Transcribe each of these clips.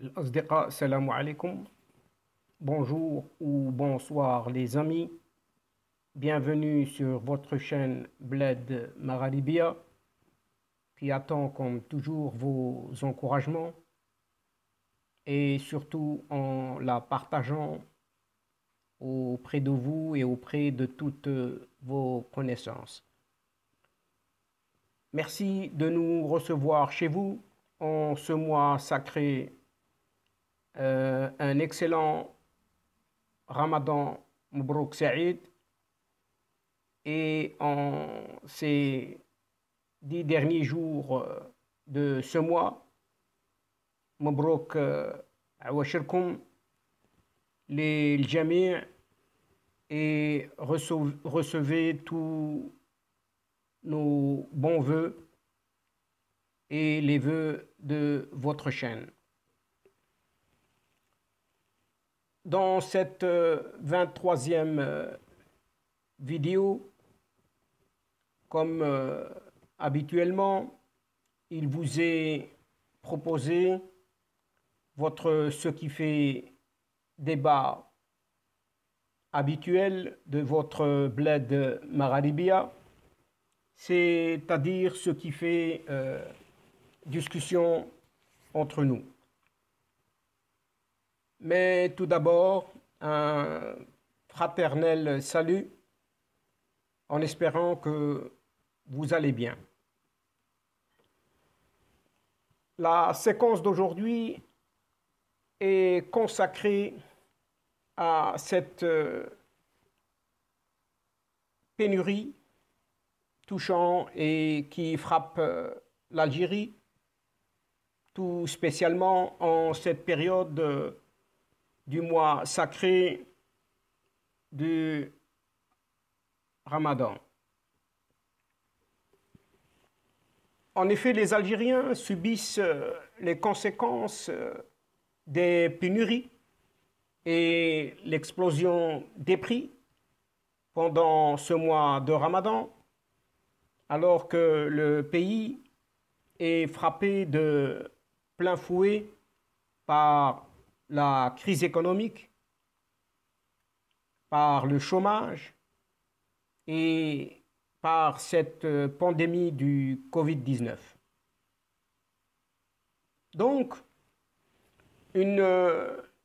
الأصدقاء السلام عليكم. Bonjour ou bonsoir les amis. Bienvenue sur votre chaîne Bled Magharibia qui attend comme toujours vos encouragements et surtout en la partageant auprès de vous et auprès de toutes vos connaissances. Merci de nous recevoir chez vous en ce mois sacré. Un excellent Ramadan Mubrouk Saïd et en ces 10 derniers jours de ce mois, Mubrouk Awashirkum les Jami' et recevez tous nos bons voeux et les vœux de votre chaîne. Dans cette 23e vidéo, comme habituellement, il vous est proposé ce qui fait débat habituel de votre Bled Magharibia, c'est-à-dire ce qui fait discussion entre nous. Mais tout d'abord, un fraternel salut en espérant que vous allez bien. La séquence d'aujourd'hui est consacrée à cette pénurie touchant et qui frappe l'Algérie, tout spécialement en cette période du mois sacré du Ramadan. En effet, les Algériens subissent les conséquences des pénuries et l'explosion des prix pendant ce mois de Ramadan, alors que le pays est frappé de plein fouet par la crise économique, par le chômage et par cette pandémie du Covid-19. Donc, une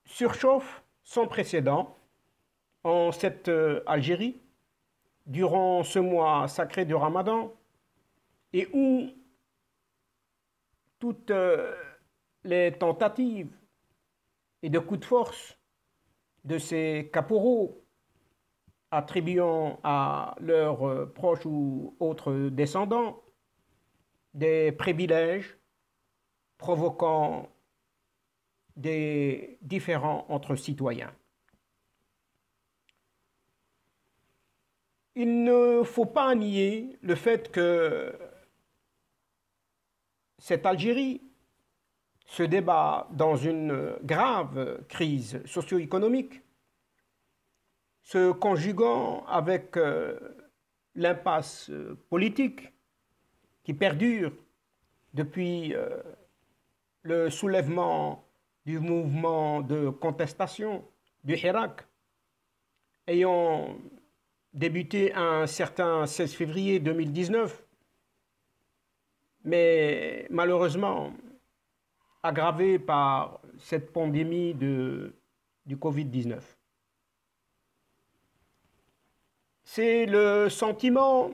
surchauffe sans précédent en cette Algérie durant ce mois sacré du Ramadan et où toutes les tentatives et de coups de force de ces caporaux attribuant à leurs proches ou autres descendants des privilèges, provoquant des différends entre citoyens. Il ne faut pas nier le fait que cette Algérie se débat dans une grave crise socio-économique, se conjuguant avec l'impasse politique qui perdure depuis le soulèvement du mouvement de contestation du Hirak, ayant débuté un certain 16 février 2019, mais malheureusement aggravé par cette pandémie du Covid-19. C'est le sentiment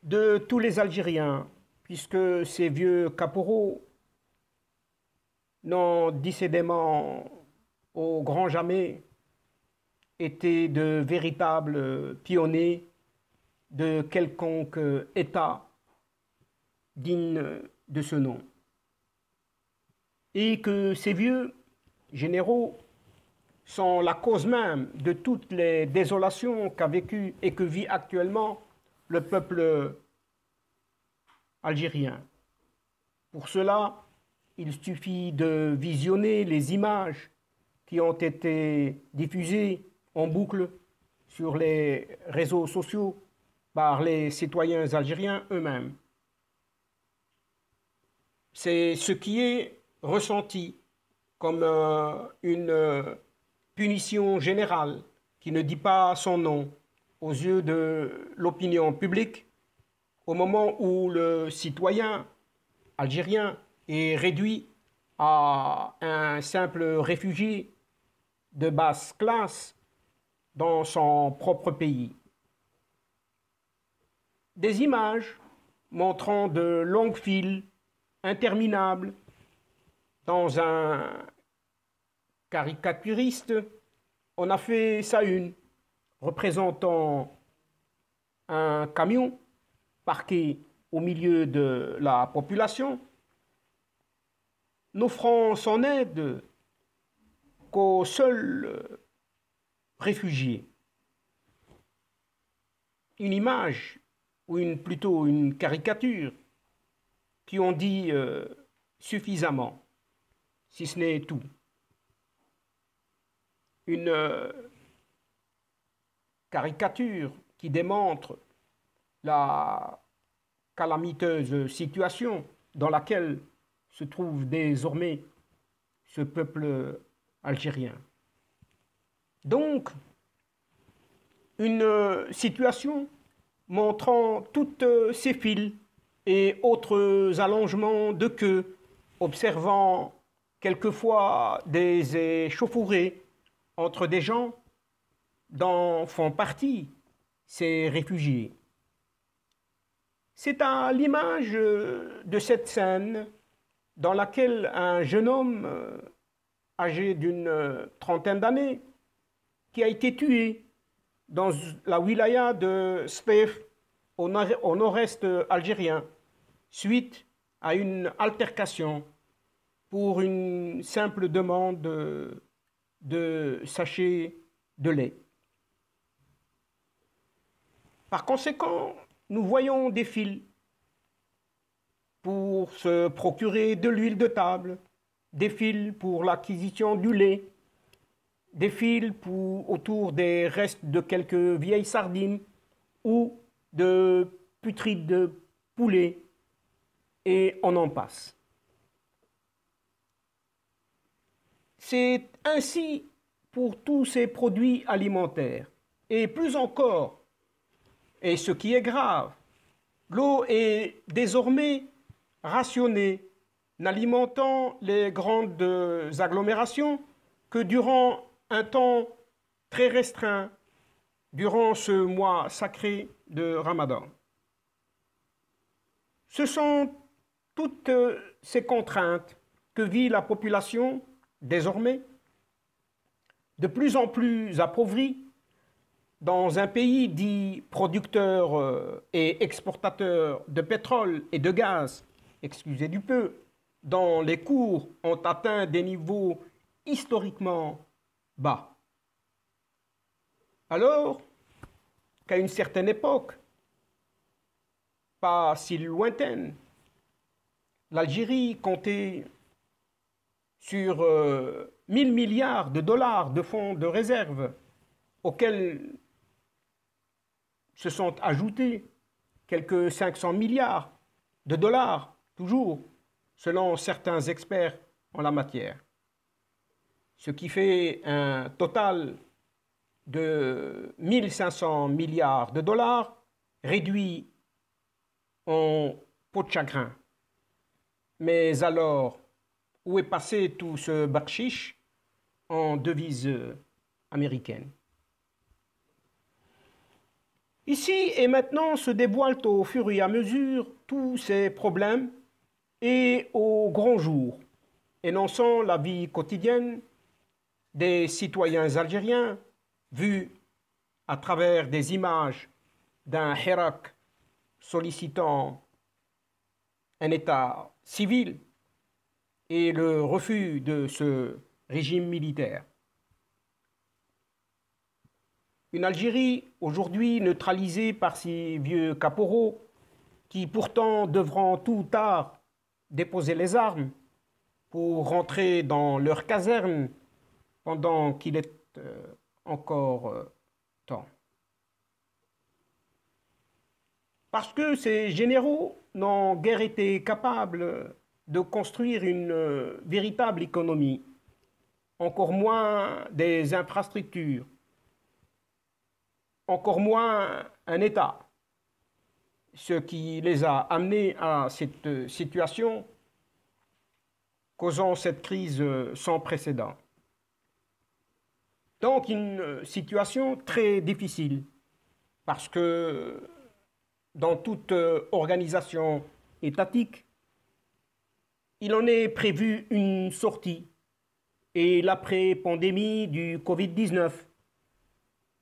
de tous les Algériens, puisque ces vieux caporaux n'ont décidément au grand jamais été de véritables pionniers de quelconque État digne de ce nom. Et que ces vieux généraux sont la cause même de toutes les désolations qu'a vécu et que vit actuellement le peuple algérien. Pour cela, il suffit de visionner les images qui ont été diffusées en boucle sur les réseaux sociaux par les citoyens algériens eux-mêmes. C'est ce qui est ressenti comme une punition générale qui ne dit pas son nom aux yeux de l'opinion publique, au moment où le citoyen algérien est réduit à un simple réfugié de basse classe dans son propre pays. Des images montrant de longues files interminables dans un caricaturiste, on a fait sa une, représentant un camion parqué au milieu de la population, n'offrant son aide qu'aux seuls réfugiés. Une image, ou plutôt une caricature, qui ont dit suffisamment, si ce n'est tout. Une caricature qui démontre la calamiteuse situation dans laquelle se trouve désormais ce peuple algérien. Donc, une situation montrant toutes ces files et autres allongements de queue, observant quelquefois des échauffourées entre des gens dont font partie ces réfugiés. C'est à l'image de cette scène dans laquelle un jeune homme âgé d'une trentaine d'années qui a été tué dans la wilaya de Sfaif au nord-est algérien suite à une altercation pour une simple demande de sachet de lait. Par conséquent, nous voyons des files pour se procurer de l'huile de table, des files pour l'acquisition du lait, des files autour des restes de quelques vieilles sardines ou de putrides de poulet, et on en passe. C'est ainsi pour tous ces produits alimentaires, et plus encore. Et ce qui est grave, l'eau est désormais rationnée, n'alimentant les grandes agglomérations que durant un temps très restreint, durant ce mois sacré de Ramadan. Ce sont toutes ces contraintes que vit la population désormais, de plus en plus appauvrie, dans un pays dit producteur et exportateur de pétrole et de gaz, excusez du peu, dont les cours ont atteint des niveaux historiquement bas. Alors qu'à une certaine époque, pas si lointaine, l'Algérie comptait sur 1000 milliards de dollars de fonds de réserve auxquels se sont ajoutés quelques 500 milliards de dollars, toujours, selon certains experts en la matière. Ce qui fait un total de 1500 milliards de dollars réduit en peau de chagrin. Mais alors, où est passé tout ce bakshish en devise américaine? Ici et maintenant se dévoilent au fur et à mesure tous ces problèmes et au grand jour, énonçant la vie quotidienne des citoyens algériens vus à travers des images d'un Hirak sollicitant un État civil et le refus de ce régime militaire. Une Algérie aujourd'hui neutralisée par ces vieux caporaux qui pourtant devront tôt ou tard déposer les armes pour rentrer dans leur caserne pendant qu'il est encore temps. Parce que ces généraux n'ont guère été capables de construire une véritable économie, encore moins des infrastructures, encore moins un État, ce qui les a amenés à cette situation, causant cette crise sans précédent. Donc une situation très difficile, parce que dans toute organisation étatique, il en est prévu une sortie, et l'après-pandémie du Covid-19,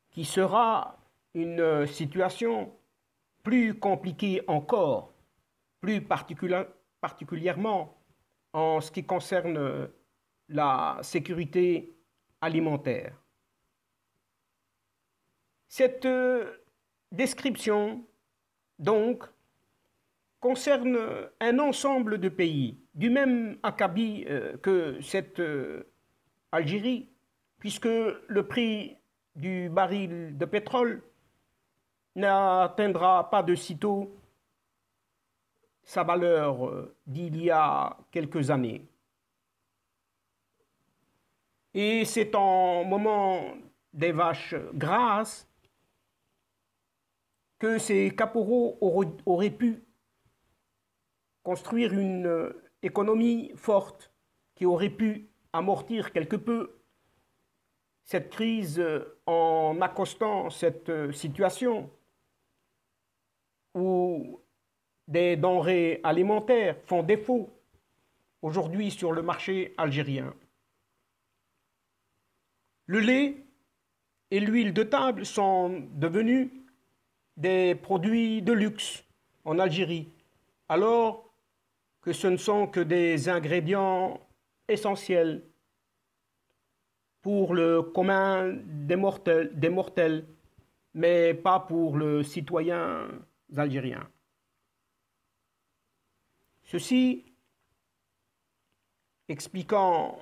qui sera une situation plus compliquée encore, plus particulièrement en ce qui concerne la sécurité alimentaire. Cette description, donc, concerne un ensemble de pays, du même acabit que cette Algérie, puisque le prix du baril de pétrole n'atteindra pas de sitôt sa valeur d'il y a quelques années. Et c'est en moment des vaches grasses que ces caporaux auraient pu construire une économie forte qui aurait pu amortir quelque peu cette crise en accostant cette situation où des denrées alimentaires font défaut aujourd'hui sur le marché algérien. Le lait et l'huile de table sont devenus des produits de luxe en Algérie, alors que ce ne sont que des ingrédients essentiels pour le commun des mortels, mais pas pour le citoyen algérien. Ceci expliquant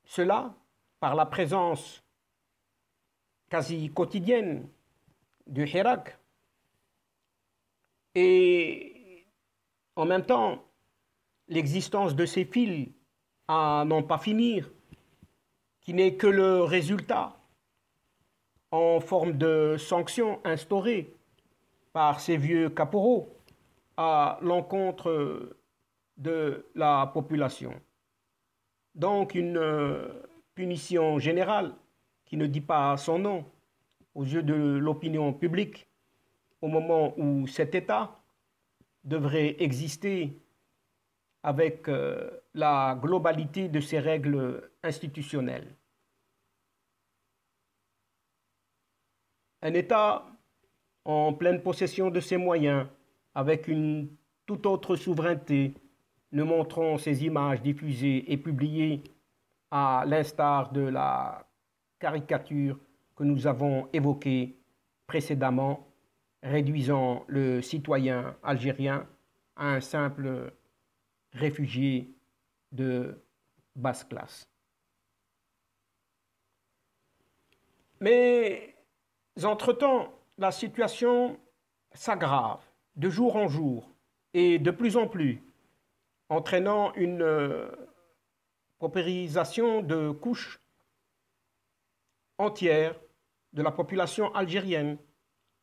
cela par la présence quasi quotidienne du Hirak et en même temps l'existence de ces fils à n'en pas finir, qui n'est que le résultat en forme de sanctions instaurées par ces vieux caporaux à l'encontre de la population. Donc une punition générale qui ne dit pas son nom aux yeux de l'opinion publique au moment où cet État devrait exister avec la globalité de ses règles institutionnelles. Un État en pleine possession de ses moyens, avec une toute autre souveraineté, ne montrant ces images diffusées et publiées à l'instar de la caricature que nous avons évoquée précédemment, réduisant le citoyen algérien à un simple réfugié de basse classe. Mais entre-temps, la situation s'aggrave de jour en jour et de plus en plus, entraînant une paupérisation de couches entières de la population algérienne,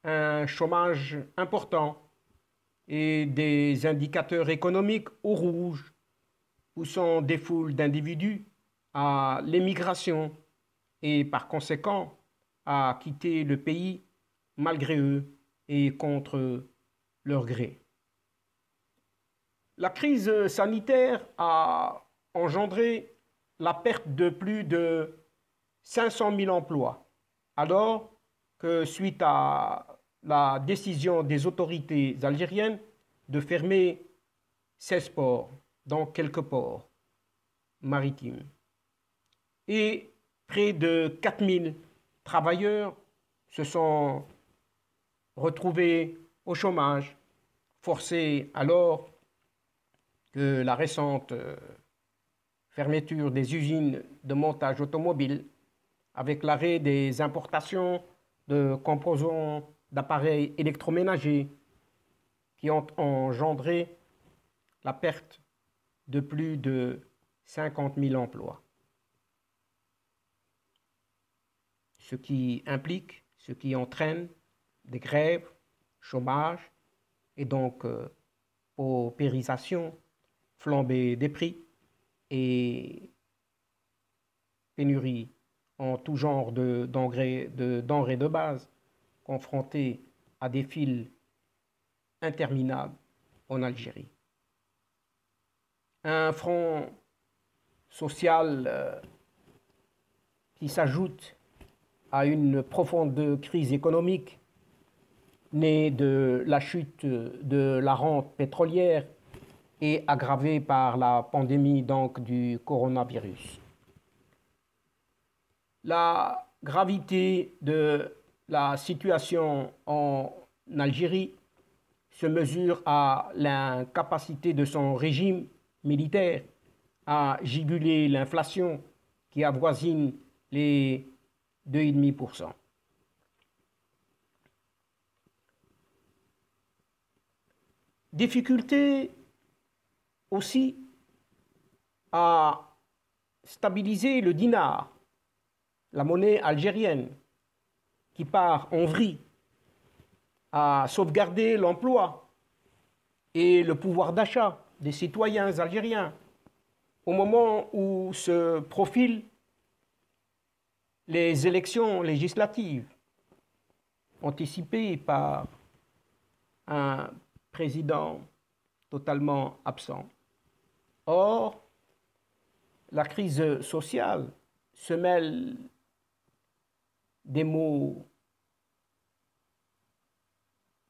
un chômage important et des indicateurs économiques au rouge, poussant des foules d'individus à l'émigration et par conséquent à quitter le pays malgré eux et contre leur gré. La crise sanitaire a engendré la perte de plus de 500 000 emplois, alors que suite à la décision des autorités algériennes de fermer 16 ports, dans quelques ports maritimes. Et près de 4 000 travailleurs se sont retrouvés au chômage, forcés alors que la récente fermeture des usines de montage automobile, avec l'arrêt des importations de composants d'appareils électroménagers qui ont engendré la perte de plus de 50 000 emplois. Ce qui implique, ce qui entraîne des grèves, chômage et donc paupérisation, flambée des prix et pénurie en tout genre de denrées de base, confrontées à des files interminables en Algérie. Un front social qui s'ajoute à une profonde crise économique née de la chute de la rente pétrolière et aggravée par la pandémie donc du coronavirus. La gravité de la situation en Algérie se mesure à l'incapacité de son régime militaire à juguler l'inflation qui avoisine les 2,5%. Difficulté aussi à stabiliser le dinar, la monnaie algérienne, qui part en vrille, à sauvegarder l'emploi et le pouvoir d'achat des citoyens algériens au moment où se profilent les élections législatives anticipées par un président totalement absent. Or, la crise sociale se mêle des mots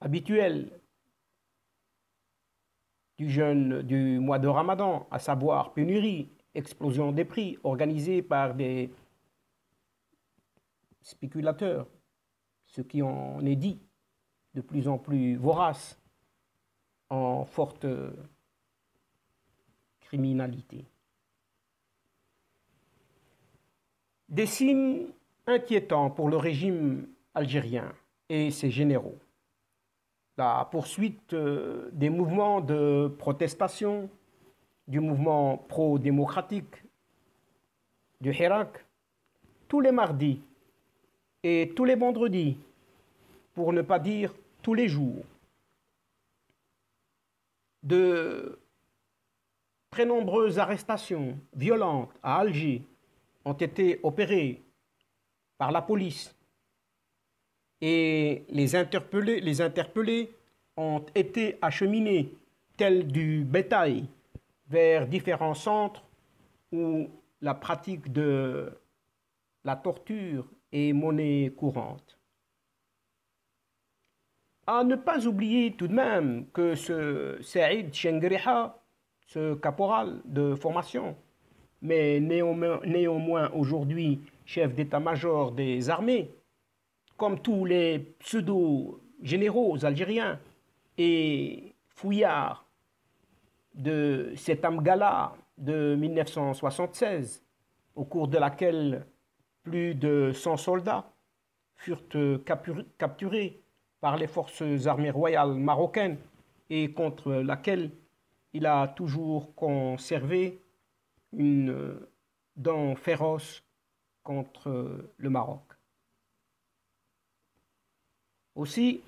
habituels du jeûne du mois de Ramadan, à savoir pénurie, explosion des prix organisée par des spéculateurs, ce qui en est dit de plus en plus vorace, en forte criminalité. Des signes inquiétants pour le régime algérien et ses généraux. La poursuite des mouvements de protestation, du mouvement pro-démocratique du Hirak, tous les mardis et tous les vendredis, pour ne pas dire tous les jours, de très nombreuses arrestations violentes à Alger ont été opérées par la police et les interpellés ont été acheminés tel du bétail vers différents centres où la pratique de la torture est monnaie courante. À ne pas oublier tout de même que ce Saïd Chengriha, ce caporal de formation, mais néanmoins aujourd'hui chef d'état-major des armées, comme tous les pseudo-généraux algériens et fouillards de cette Amgala de 1976, au cours de laquelle plus de 100 soldats furent capturés par les forces armées royales marocaines et contre laquelle il a toujours conservé une dent féroce contre le Maroc. Aussi,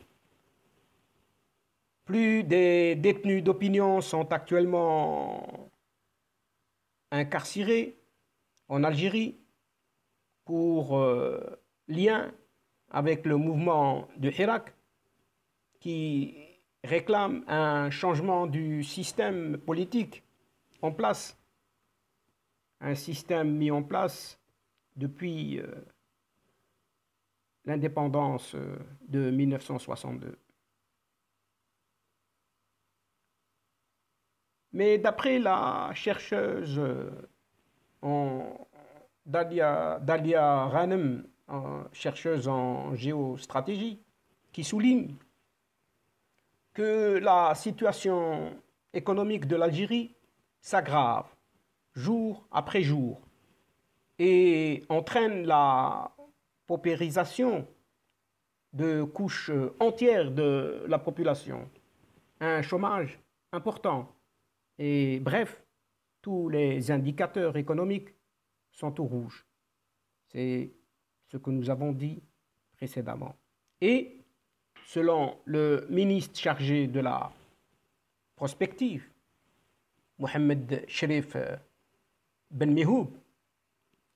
plus des détenus d'opinion sont actuellement incarcérés en Algérie pour lien avec le mouvement de Hirak qui réclame un changement du système politique en place, un système mis en place depuis l'indépendance de 1962. Mais d'après la chercheuse Dalia Ghanem, chercheuse en géostratégie, qui souligne que la situation économique de l'Algérie s'aggrave jour après jour et entraîne la paupérisation de couches entières de la population, un chômage important Et bref, tous les indicateurs économiques sont au rouge. C'est ce que nous avons dit précédemment. Et selon le ministre chargé de la prospective, Mohamed Cherif Ben Mehoub,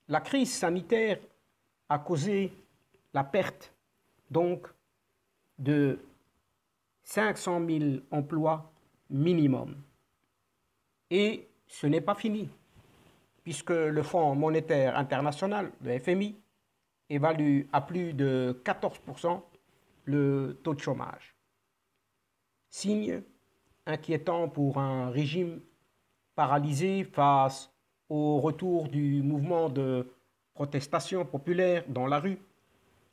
la crise sanitaire a causé la perte donc de 500 000 emplois minimum. Et ce n'est pas fini, puisque le Fonds monétaire international, le FMI, évalue à plus de 14% le taux de chômage. Signe inquiétant pour un régime paralysé face au retour du mouvement de protestation populaire dans la rue,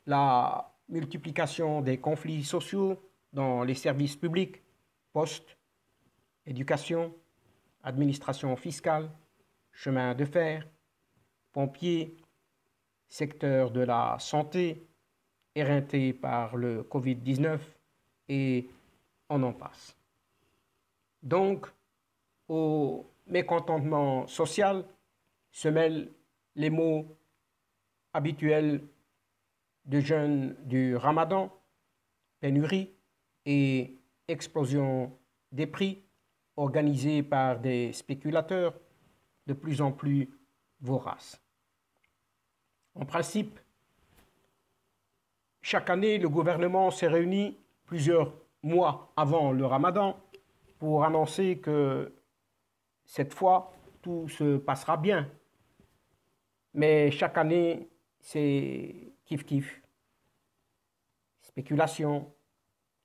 la multiplication des conflits sociaux dans les services publics, postes, éducation, administration fiscale, chemin de fer, pompiers, secteur de la santé, éreinté par le Covid-19 et on en passe. Donc, au mécontentement social se mêlent les mots habituels de jeûne du Ramadan, pénurie et explosion des prix organisés par des spéculateurs de plus en plus voraces. En principe, chaque année, le gouvernement s'est réuni plusieurs mois avant le Ramadan pour annoncer que cette fois, tout se passera bien. Mais chaque année, c'est kiff-kiff. Spéculation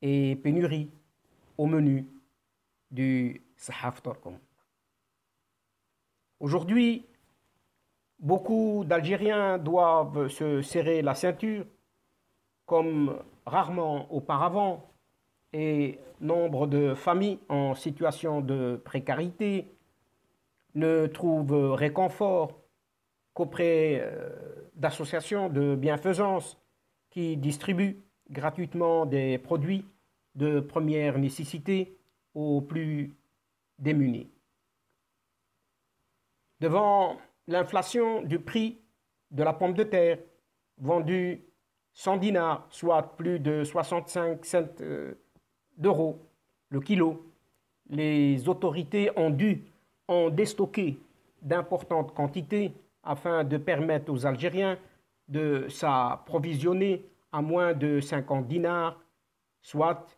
et pénurie au menu du Sahaf Torkom. Aujourd'hui, beaucoup d'Algériens doivent se serrer la ceinture comme rarement auparavant et nombre de familles en situation de précarité ne trouvent réconfort qu'auprès d'associations de bienfaisance qui distribuent gratuitement des produits de première nécessité aux plus démunis. Devant l'inflation du prix de la pomme de terre, vendue 100 dinars, soit plus de 65 cents d'euros le kilo, les autorités ont dû en déstocker d'importantes quantités afin de permettre aux Algériens de s'approvisionner à moins de 50 dinars, soit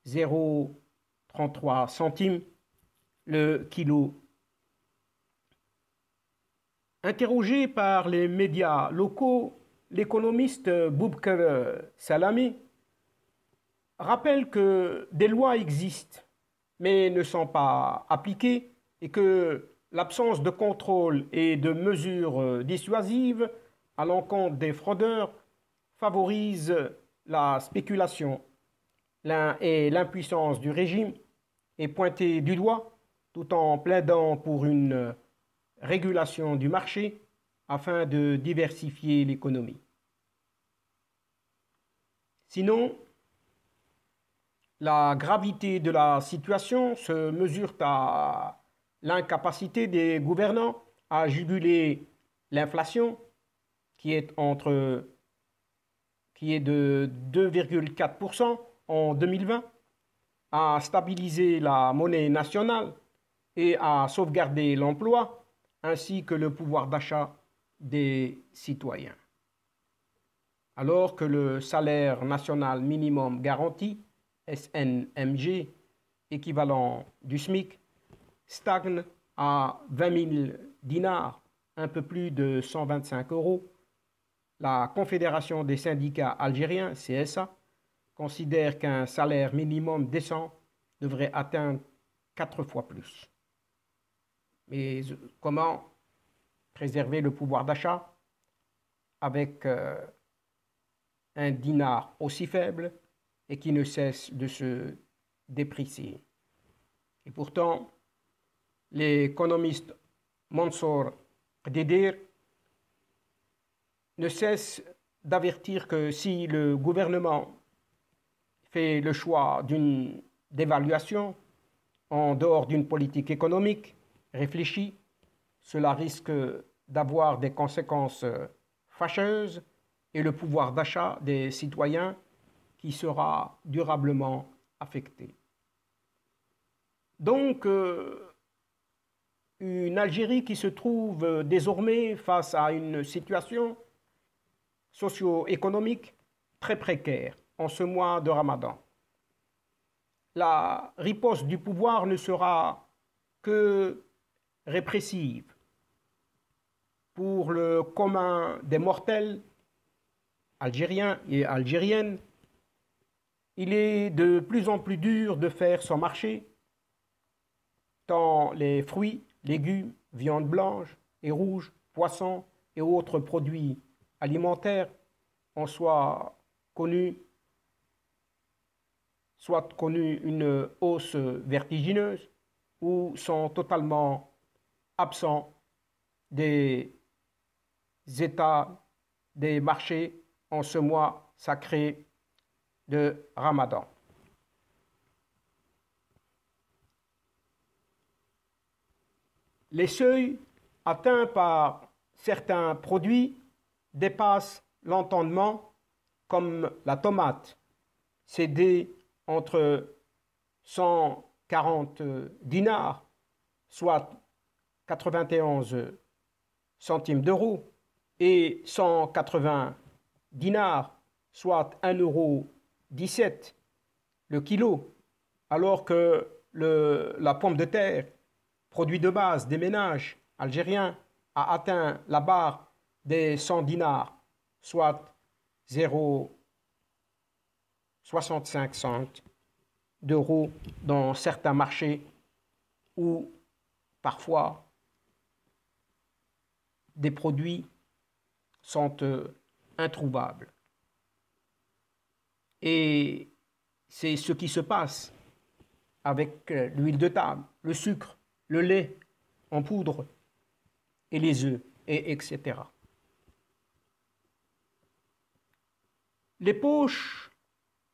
0,33 centimes le kilo. Interrogé par les médias locaux, l'économiste Boubker Salami rappelle que des lois existent mais ne sont pas appliquées et que l'absence de contrôle et de mesures dissuasives à l'encontre des fraudeurs favorise la spéculation. Et l'impuissance du régime est pointée du doigt tout en plaidant pour une régulation du marché afin de diversifier l'économie. Sinon, la gravité de la situation se mesure à l'incapacité des gouvernants à juguler l'inflation qui est de 2,4% en 2020, à stabiliser la monnaie nationale et à sauvegarder l'emploi ainsi que le pouvoir d'achat des citoyens. Alors que le salaire national minimum garanti, SNMG, équivalent du SMIC, stagne à 20 000 dinars, un peu plus de 125 euros, la Confédération des syndicats algériens, CSA, considère qu'un salaire minimum décent devrait atteindre 4 fois plus. Mais comment préserver le pouvoir d'achat avec un dinar aussi faible et qui ne cesse de se déprécier? Et pourtant, l'économiste Mansour Dedir ne cesse d'avertir que si le gouvernement fait le choix d'une dévaluation, en dehors d'une politique économique réfléchie, cela risque d'avoir des conséquences fâcheuses et le pouvoir d'achat des citoyens qui sera durablement affecté. Donc, une Algérie qui se trouve désormais face à une situation socio-économique très précaire en ce mois de Ramadan. La riposte du pouvoir ne sera que répressive. Pour le commun des mortels, algériens et algériennes, il est de plus en plus dur de faire son marché, tant les fruits, légumes, viandes blanches et rouges, poissons et autres produits alimentaires en soit connu une hausse vertigineuse ou sont totalement absents des états des marchés en ce mois sacré de Ramadan. Les seuils atteints par certains produits dépassent l'entendement, comme la tomate, cédée entre 140 dinars, soit 91 centimes d'euros, et 180 dinars, soit 1,17 € le kilo, alors que la pomme de terre, produit de base des ménages algériens, a atteint la barre des 100 dinars, soit 0,65 centimes d'euros dans certains marchés où parfois des produits sont introuvables. Et c'est ce qui se passe avec l'huile de table, le sucre, le lait en poudre et les œufs, etc. Les poches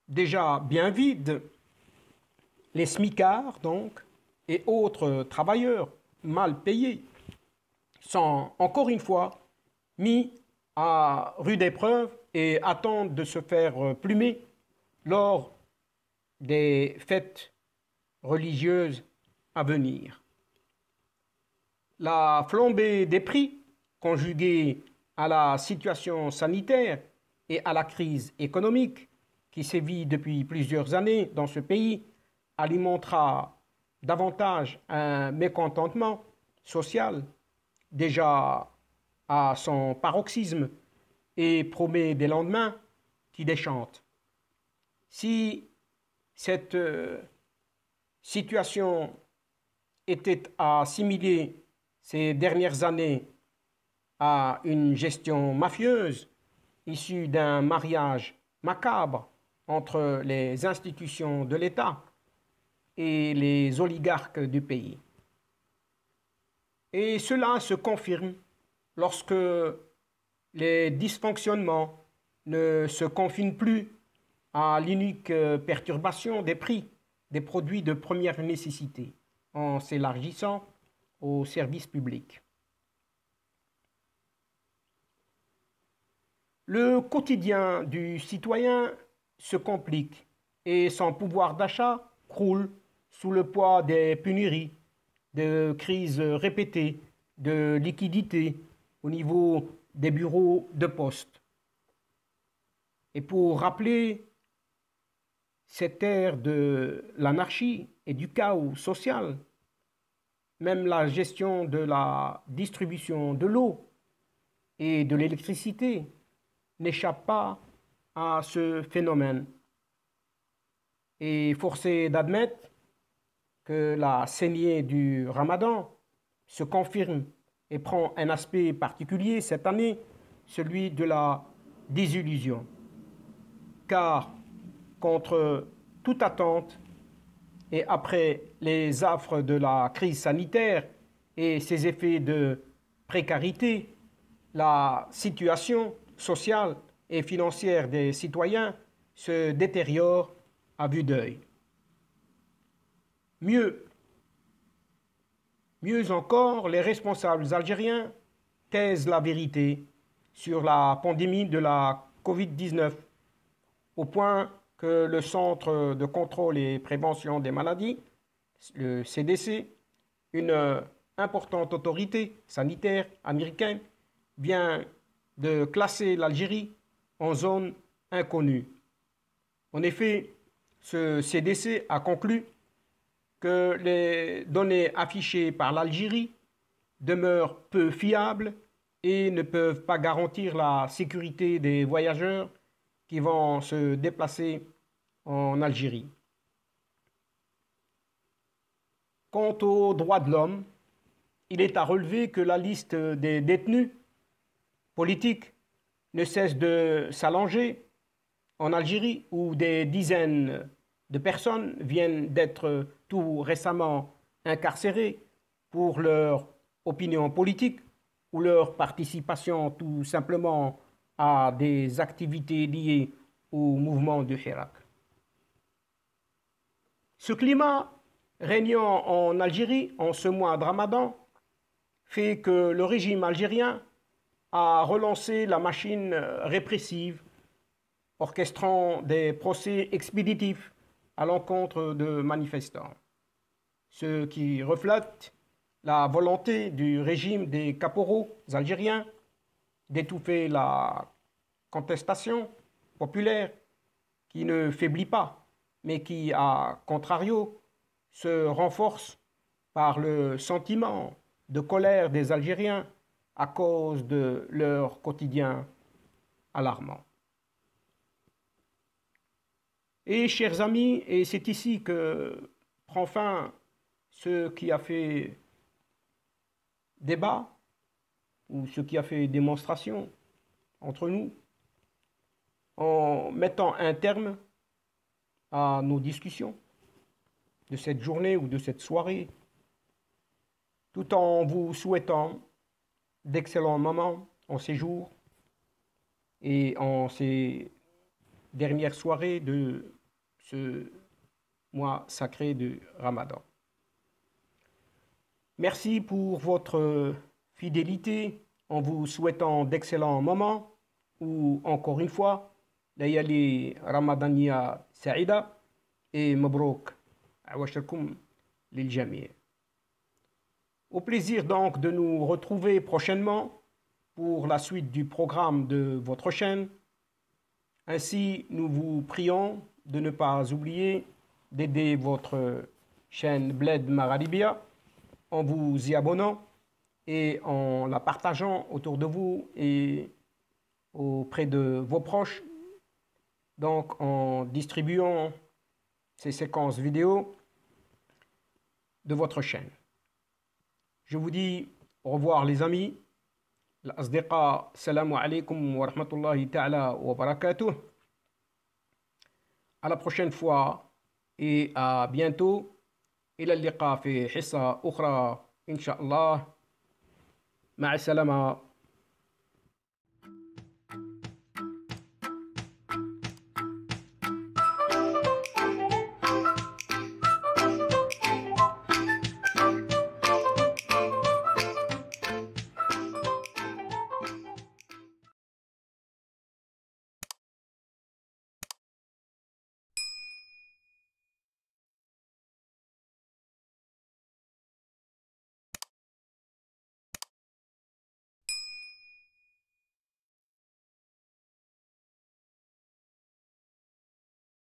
déjà bien vides, les smicards donc, et autres travailleurs mal payés sont encore une fois mis à rude épreuve et attendent de se faire plumer lors des fêtes religieuses à venir. La flambée des prix, conjuguée à la situation sanitaire et à la crise économique qui sévit depuis plusieurs années dans ce pays, alimentera davantage un mécontentement social déjà à son paroxysme et promet des lendemains qui déchantent. Si cette situation était assimilée ces dernières années à une gestion mafieuse issue d'un mariage macabre entre les institutions de l'État et les oligarques du pays. Et cela se confirme lorsque les dysfonctionnements ne se confinent plus à l'unique perturbation des prix des produits de première nécessité en s'élargissant aux services publics. Le quotidien du citoyen se complique et son pouvoir d'achat croule sous le poids des pénuries, de crises répétées, de liquidités au niveau des bureaux de poste. Et pour rappeler cette ère de l'anarchie et du chaos social, même la gestion de la distribution de l'eau et de l'électricité n'échappe pas à ce phénomène. Et force est d'admettre que la saignée du Ramadan se confirme et prend un aspect particulier cette année, celui de la désillusion. Car, contre toute attente, et après les affres de la crise sanitaire et ses effets de précarité, la situation sociale et financière des citoyens se détériore à vue d'œil. Mieux, Mieux encore, les responsables algériens taisent la vérité sur la pandémie de la Covid-19, au point que le Centre de contrôle et prévention des maladies, le CDC, une importante autorité sanitaire américaine, vient de classer l'Algérie en zone inconnue. En effet, ce CDC a conclu que les données affichées par l'Algérie demeurent peu fiables et ne peuvent pas garantir la sécurité des voyageurs qui vont se déplacer en Algérie. Quant aux droits de l'homme, il est à relever que la liste des détenus politiques ne cesse de s'allonger en Algérie, où des dizaines de personnes viennent d'être tout récemment incarcérées pour leur opinion politique ou leur participation tout simplement à des activités liées au mouvement de Hirak. Ce climat régnant en Algérie en ce mois de Ramadan fait que le régime algérien a relancé la machine répressive, orchestrant des procès expéditifs à l'encontre de manifestants, ce qui reflète la volonté du régime des caporaux algériens d'étouffer la contestation populaire qui ne faiblit pas, mais qui, à contrario, se renforce par le sentiment de colère des Algériens à cause de leur quotidien alarmant. Et chers amis, et c'est ici que prend fin ce qui a fait débat ou ce qui a fait démonstration entre nous, en mettant un terme à nos discussions de cette journée ou de cette soirée, tout en vous souhaitant d'excellents moments en ces jours et en ces dernières soirées de ce mois sacré de Ramadan. Merci pour votre fidélité en vous souhaitant d'excellents moments ou encore une fois, Layali Ramadania Saïda et Mabrouk Awashakum lil Jami'. Au plaisir donc de nous retrouver prochainement pour la suite du programme de votre chaîne. Ainsi, nous vous prions de ne pas oublier d'aider votre chaîne Bled Magharibia en vous y abonnant et en la partageant autour de vous et auprès de vos proches, donc en distribuant ces séquences vidéo de votre chaîne. Je vous dis au revoir les amis. الأصدقاء السلام عليكم ورحمة الله تعالى وبركاته. À la prochaine fois et à bientôt. إلى اللقاء في حصة أخرى إن شاء الله. مع السلامة.